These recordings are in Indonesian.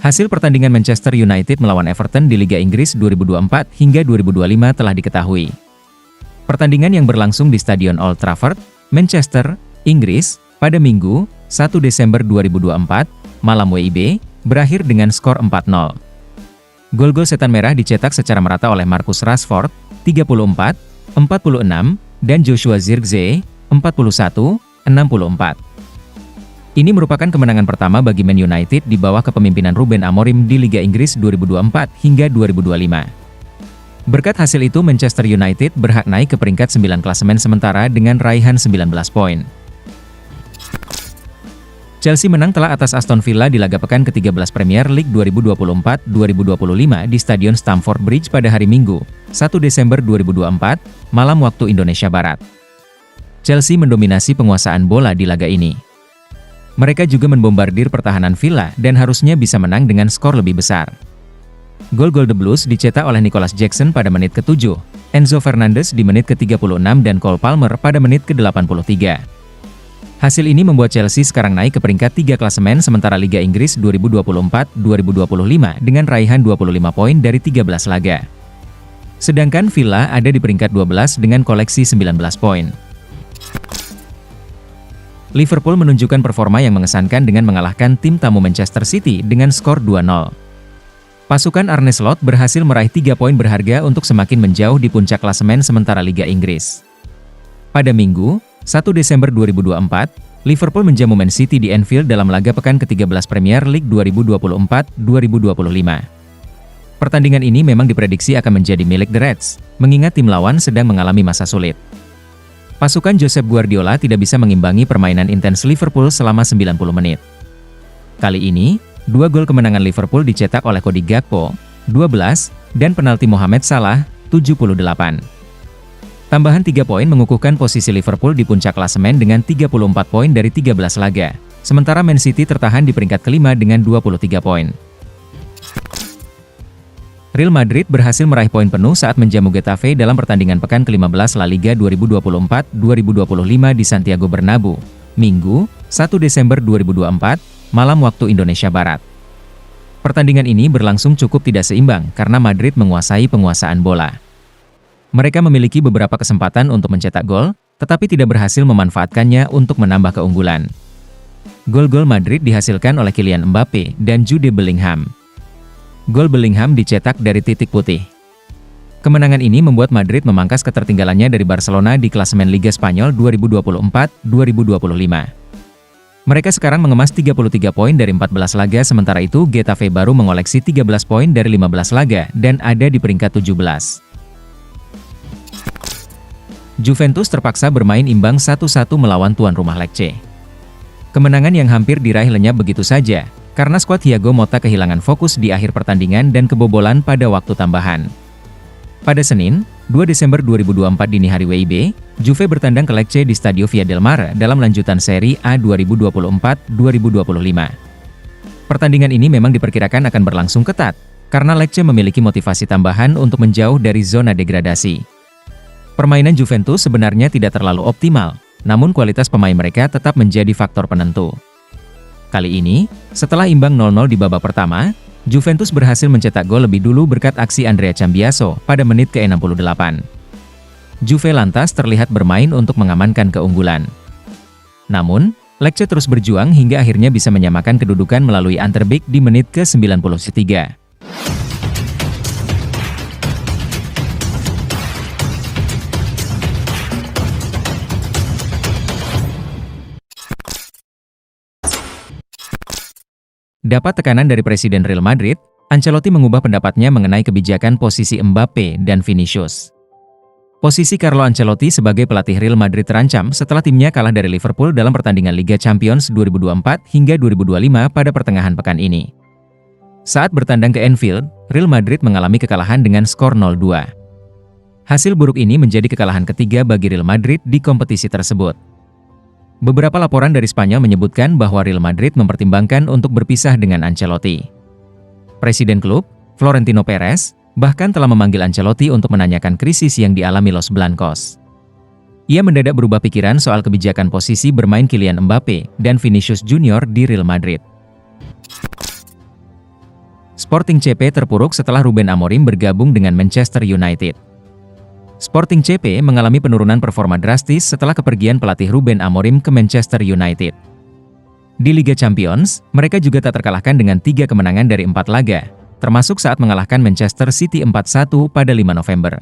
Hasil pertandingan Manchester United melawan Everton di Liga Inggris 2024 hingga 2025 telah diketahui. Pertandingan yang berlangsung di Stadion Old Trafford, Manchester, Inggris, pada Minggu, 1 Desember 2024, malam WIB, berakhir dengan skor 4-0. Gol-gol setan merah dicetak secara merata oleh Marcus Rashford, 34, 46, dan Joshua Zirkzee, 41, 64. Ini merupakan kemenangan pertama bagi Man United di bawah kepemimpinan Ruben Amorim di Liga Inggris 2024 hingga 2025. Berkat hasil itu Manchester United berhak naik ke peringkat 9 klasemen sementara dengan raihan 19 poin. Chelsea menang telak atas Aston Villa di laga pekan ke-13 Premier League 2024-2025 di Stadion Stamford Bridge pada hari Minggu, 1 Desember 2024, malam waktu Indonesia Barat. Chelsea mendominasi penguasaan bola di laga ini. Mereka juga membombardir pertahanan Villa dan harusnya bisa menang dengan skor lebih besar. Gol-gol The Blues dicetak oleh Nicholas Jackson pada menit ke-7, Enzo Fernandez di menit ke-36 dan Cole Palmer pada menit ke-83. Hasil ini membuat Chelsea sekarang naik ke peringkat 3 klasemen sementara Liga Inggris 2024-2025 dengan raihan 25 poin dari 13 laga. Sedangkan Villa ada di peringkat 12 dengan koleksi 19 poin. Liverpool menunjukkan performa yang mengesankan dengan mengalahkan tim tamu Manchester City dengan skor 2-0. Pasukan Arne Slot berhasil meraih 3 poin berharga untuk semakin menjauh di puncak klasemen sementara Liga Inggris. Pada Minggu, 1 Desember 2024, Liverpool menjamu Man City di Anfield dalam laga pekan ke-13 Premier League 2024-2025. Pertandingan ini memang diprediksi akan menjadi milik The Reds, mengingat tim lawan sedang mengalami masa sulit. Pasukan Josep Guardiola tidak bisa mengimbangi permainan intens Liverpool selama 90 menit. Kali ini, 2 gol kemenangan Liverpool dicetak oleh Cody Gakpo, 12, dan penalti Mohamed Salah, 78. Tambahan 3 poin mengukuhkan posisi Liverpool di puncak klasemen dengan 34 poin dari 13 laga, sementara Man City tertahan di peringkat kelima dengan 23 poin. Real Madrid berhasil meraih poin penuh saat menjamu Getafe dalam pertandingan pekan ke-15 La Liga 2024-2025 di Santiago Bernabeu, Minggu, 1 Desember 2024, malam waktu Indonesia Barat. Pertandingan ini berlangsung cukup tidak seimbang karena Madrid menguasai penguasaan bola. Mereka memiliki beberapa kesempatan untuk mencetak gol, tetapi tidak berhasil memanfaatkannya untuk menambah keunggulan. Gol-gol Madrid dihasilkan oleh Kylian Mbappe dan Jude Bellingham. Gol Bellingham dicetak dari titik putih. Kemenangan ini membuat Madrid memangkas ketertinggalannya dari Barcelona di klasemen Liga Spanyol 2024-2025. Mereka sekarang mengemas 33 poin dari 14 laga sementara itu Getafe baru mengoleksi 13 poin dari 15 laga dan ada di peringkat 17. Juventus terpaksa bermain imbang 1-1 melawan tuan rumah Lecce. Kemenangan yang hampir diraih lenyap begitu saja, karena skuad Thiago Motta kehilangan fokus di akhir pertandingan dan kebobolan pada waktu tambahan. Pada Senin, 2 Desember 2024 dini hari WIB, Juve bertandang ke Lecce di Stadio Via del Mare dalam lanjutan Serie A 2024-2025. Pertandingan ini memang diperkirakan akan berlangsung ketat, karena Lecce memiliki motivasi tambahan untuk menjauh dari zona degradasi. Permainan Juventus sebenarnya tidak terlalu optimal, namun kualitas pemain mereka tetap menjadi faktor penentu. Kali ini, setelah imbang 0-0 di babak pertama, Juventus berhasil mencetak gol lebih dulu berkat aksi Andrea Cambiaso pada menit ke-68. Juve lantas terlihat bermain untuk mengamankan keunggulan. Namun, Lecce terus berjuang hingga akhirnya bisa menyamakan kedudukan melalui Anderbeek di menit ke-93. Dapat tekanan dari Presiden Real Madrid, Ancelotti mengubah pendapatnya mengenai kebijakan posisi Mbappe dan Vinicius. Posisi Carlo Ancelotti sebagai pelatih Real Madrid terancam setelah timnya kalah dari Liverpool dalam pertandingan Liga Champions 2024 hingga 2025 pada pertengahan pekan ini. Saat bertandang ke Anfield, Real Madrid mengalami kekalahan dengan skor 0-2. Hasil buruk ini menjadi kekalahan ketiga bagi Real Madrid di kompetisi tersebut. Beberapa laporan dari Spanyol menyebutkan bahwa Real Madrid mempertimbangkan untuk berpisah dengan Ancelotti. Presiden klub, Florentino Perez, bahkan telah memanggil Ancelotti untuk menanyakan krisis yang dialami Los Blancos. Ia mendadak berubah pikiran soal kebijakan posisi bermain Kylian Mbappe dan Vinicius Junior di Real Madrid. Sporting CP terpuruk setelah Ruben Amorim bergabung dengan Manchester United. Sporting CP mengalami penurunan performa drastis setelah kepergian pelatih Ruben Amorim ke Manchester United. Di Liga Champions, mereka juga tak terkalahkan dengan 3 kemenangan dari 4 laga, termasuk saat mengalahkan Manchester City 4-1 pada 5 November.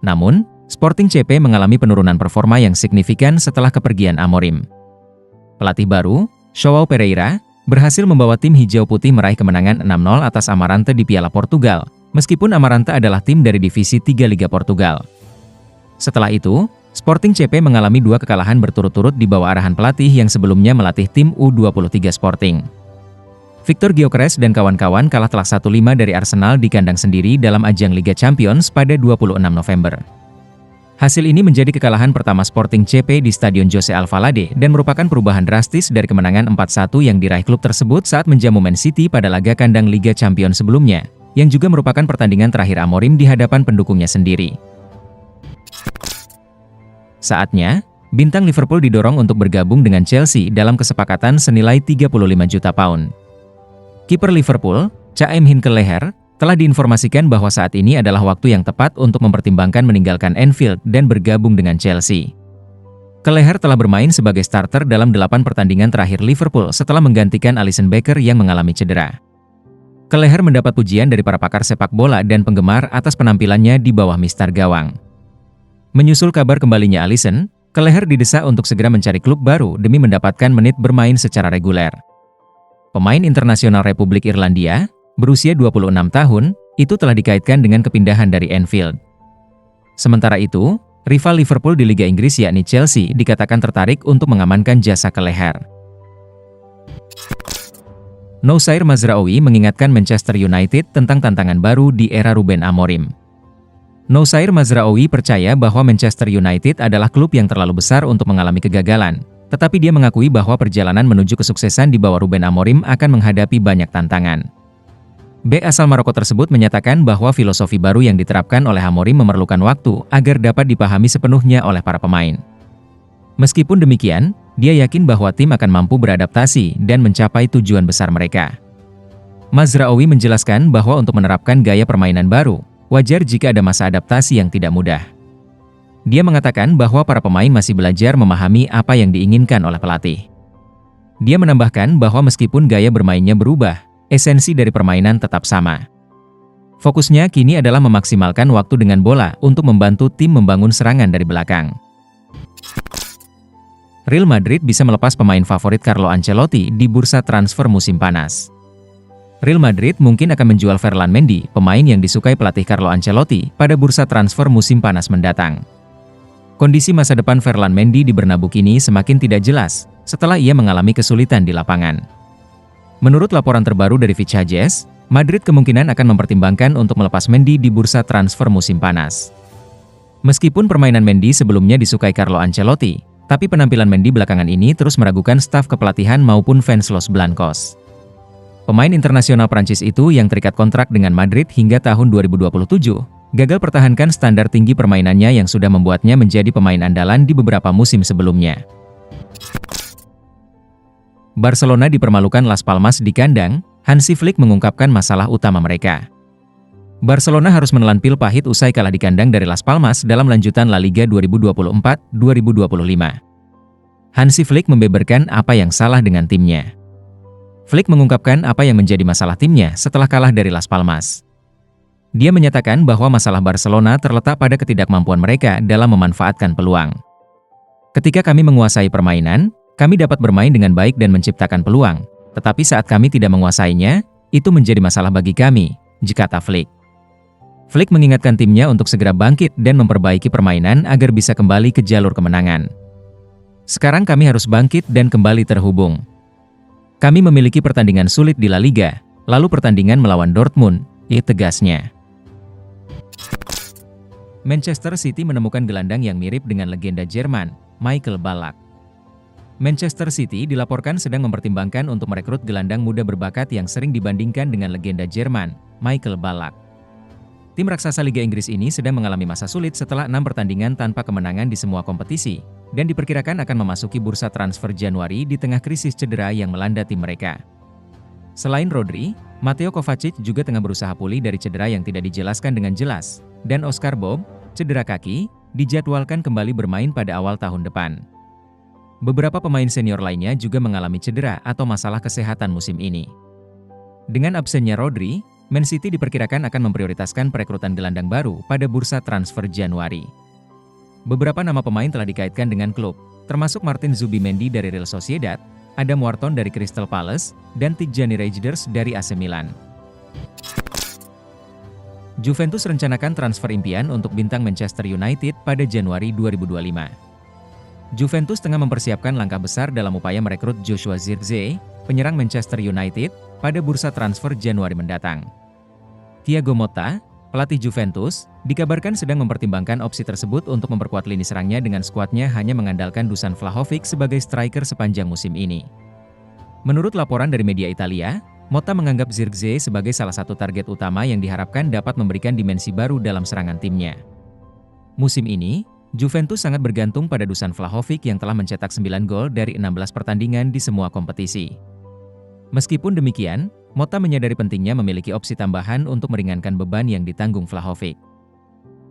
Namun, Sporting CP mengalami penurunan performa yang signifikan setelah kepergian Amorim. Pelatih baru, João Pereira, berhasil membawa tim hijau putih meraih kemenangan 6-0 atas Amarante di Piala Portugal, meskipun Amarante adalah tim dari Divisi 3 Liga Portugal. Setelah itu, Sporting CP mengalami 2 kekalahan berturut-turut di bawah arahan pelatih yang sebelumnya melatih tim U23 Sporting. Victor Gyökeres dan kawan-kawan kalah telak 1-5 dari Arsenal di kandang sendiri dalam ajang Liga Champions pada 26 November. Hasil ini menjadi kekalahan pertama Sporting CP di Stadion Jose Alvalade dan merupakan perubahan drastis dari kemenangan 4-1 yang diraih klub tersebut saat menjamu Man City pada laga kandang Liga Champions sebelumnya, yang juga merupakan pertandingan terakhir Amorim di hadapan pendukungnya sendiri. Saatnya, bintang Liverpool didorong untuk bergabung dengan Chelsea dalam kesepakatan senilai 35 juta pound. Kiper Liverpool, Cam Kelleher, telah diinformasikan bahwa saat ini adalah waktu yang tepat untuk mempertimbangkan meninggalkan Anfield dan bergabung dengan Chelsea. Kelleher telah bermain sebagai starter dalam 8 pertandingan terakhir Liverpool setelah menggantikan Alisson Becker yang mengalami cedera. Kelleher mendapat pujian dari para pakar sepak bola dan penggemar atas penampilannya di bawah mistar gawang. Menyusul kabar kembalinya Alisson, Kelleher didesak untuk segera mencari klub baru demi mendapatkan menit bermain secara reguler. Pemain internasional Republik Irlandia, berusia 26 tahun, itu telah dikaitkan dengan kepindahan dari Anfield. Sementara itu, rival Liverpool di Liga Inggris yakni Chelsea dikatakan tertarik untuk mengamankan jasa Kelleher. Noussair Mazraoui mengingatkan Manchester United tentang tantangan baru di era Ruben Amorim. Noussair Mazraoui percaya bahwa Manchester United adalah klub yang terlalu besar untuk mengalami kegagalan, tetapi dia mengakui bahwa perjalanan menuju kesuksesan di bawah Ruben Amorim akan menghadapi banyak tantangan. Bek asal Maroko tersebut menyatakan bahwa filosofi baru yang diterapkan oleh Amorim memerlukan waktu agar dapat dipahami sepenuhnya oleh para pemain. Meskipun demikian, dia yakin bahwa tim akan mampu beradaptasi dan mencapai tujuan besar mereka. Mazraoui menjelaskan bahwa untuk menerapkan gaya permainan baru, wajar jika ada masa adaptasi yang tidak mudah. Dia mengatakan bahwa para pemain masih belajar memahami apa yang diinginkan oleh pelatih. Dia menambahkan bahwa meskipun gaya bermainnya berubah, esensi dari permainan tetap sama. Fokusnya kini adalah memaksimalkan waktu dengan bola untuk membantu tim membangun serangan dari belakang. Real Madrid bisa melepas pemain favorit Carlo Ancelotti di bursa transfer musim panas. Real Madrid mungkin akan menjual Ferland Mendy, pemain yang disukai pelatih Carlo Ancelotti, pada bursa transfer musim panas mendatang. Kondisi masa depan Ferland Mendy di Bernabeu kini semakin tidak jelas setelah ia mengalami kesulitan di lapangan. Menurut laporan terbaru dari Fitch, Madrid kemungkinan akan mempertimbangkan untuk melepas Mendy di bursa transfer musim panas. Meskipun permainan Mendy sebelumnya disukai Carlo Ancelotti, tapi penampilan Mendy belakangan ini terus meragukan staf kepelatihan maupun fans Los Blancos. Pemain internasional Prancis itu yang terikat kontrak dengan Madrid hingga tahun 2027, gagal pertahankan standar tinggi permainannya yang sudah membuatnya menjadi pemain andalan di beberapa musim sebelumnya. Barcelona dipermalukan Las Palmas di kandang, Hansi Flick mengungkapkan masalah utama mereka. Barcelona harus menelan pil pahit usai kalah di kandang dari Las Palmas dalam lanjutan La Liga 2024-2025. Hansi Flick membeberkan apa yang salah dengan timnya. Flick mengungkapkan apa yang menjadi masalah timnya setelah kalah dari Las Palmas. Dia menyatakan bahwa masalah Barcelona terletak pada ketidakmampuan mereka dalam memanfaatkan peluang. Ketika kami menguasai permainan, kami dapat bermain dengan baik dan menciptakan peluang, tetapi saat kami tidak menguasainya, itu menjadi masalah bagi kami, kata Flick. Flick mengingatkan timnya untuk segera bangkit dan memperbaiki permainan agar bisa kembali ke jalur kemenangan. Sekarang kami harus bangkit dan kembali terhubung. Kami memiliki pertandingan sulit di La Liga, lalu pertandingan melawan Dortmund, tegasnya. Manchester City menemukan gelandang yang mirip dengan legenda Jerman, Michael Ballack. Manchester City dilaporkan sedang mempertimbangkan untuk merekrut gelandang muda berbakat yang sering dibandingkan dengan legenda Jerman, Michael Ballack. Tim raksasa Liga Inggris ini sedang mengalami masa sulit setelah 6 pertandingan tanpa kemenangan di semua kompetisi, dan diperkirakan akan memasuki bursa transfer Januari di tengah krisis cedera yang melanda tim mereka. Selain Rodri, Mateo Kovacic juga tengah berusaha pulih dari cedera yang tidak dijelaskan dengan jelas, dan Oscar Bob, cedera kaki, dijadwalkan kembali bermain pada awal tahun depan. Beberapa pemain senior lainnya juga mengalami cedera atau masalah kesehatan musim ini. Dengan absennya Rodri, Man City diperkirakan akan memprioritaskan perekrutan gelandang baru pada bursa transfer Januari. Beberapa nama pemain telah dikaitkan dengan klub, termasuk Martin Zubimendi dari Real Sociedad, Adam Wharton dari Crystal Palace, dan Tijjani Reijnders dari AC Milan. Juventus rencanakan transfer impian untuk bintang Manchester United pada Januari 2025. Juventus tengah mempersiapkan langkah besar dalam upaya merekrut Joshua Zirkzee, penyerang Manchester United, pada bursa transfer Januari mendatang. Thiago Motta, pelatih Juventus, dikabarkan sedang mempertimbangkan opsi tersebut untuk memperkuat lini serangnya dengan skuadnya hanya mengandalkan Dusan Vlahovic sebagai striker sepanjang musim ini. Menurut laporan dari media Italia, Motta menganggap Zirkzee sebagai salah satu target utama yang diharapkan dapat memberikan dimensi baru dalam serangan timnya. Musim ini, Juventus sangat bergantung pada Dusan Vlahovic yang telah mencetak 9 gol dari 16 pertandingan di semua kompetisi. Meskipun demikian, Motta menyadari pentingnya memiliki opsi tambahan untuk meringankan beban yang ditanggung Vlahovic.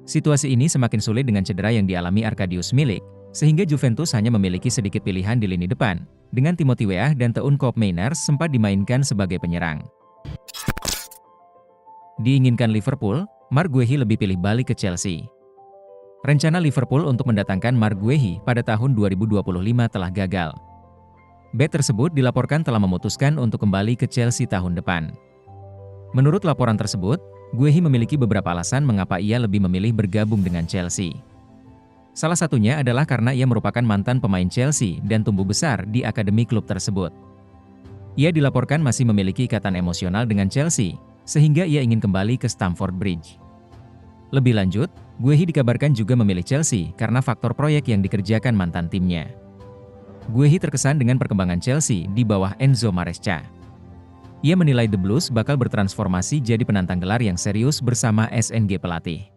Situasi ini semakin sulit dengan cedera yang dialami Arkadiusz Milik, sehingga Juventus hanya memiliki sedikit pilihan di lini depan, dengan Timothy Weah dan Teun Koopmeiners sempat dimainkan sebagai penyerang. Diinginkan Liverpool, Marc Guehi lebih pilih balik ke Chelsea. Rencana Liverpool untuk mendatangkan Marc Guehi pada tahun 2025 telah gagal. Bek tersebut dilaporkan telah memutuskan untuk kembali ke Chelsea tahun depan. Menurut laporan tersebut, Guehi memiliki beberapa alasan mengapa ia lebih memilih bergabung dengan Chelsea. Salah satunya adalah karena ia merupakan mantan pemain Chelsea dan tumbuh besar di akademi klub tersebut. Ia dilaporkan masih memiliki ikatan emosional dengan Chelsea, sehingga ia ingin kembali ke Stamford Bridge. Lebih lanjut, Guehi dikabarkan juga memilih Chelsea karena faktor proyek yang dikerjakan mantan timnya. Guehi terkesan dengan perkembangan Chelsea di bawah Enzo Maresca. Ia menilai The Blues bakal bertransformasi jadi penantang gelar yang serius bersama SNG pelatih.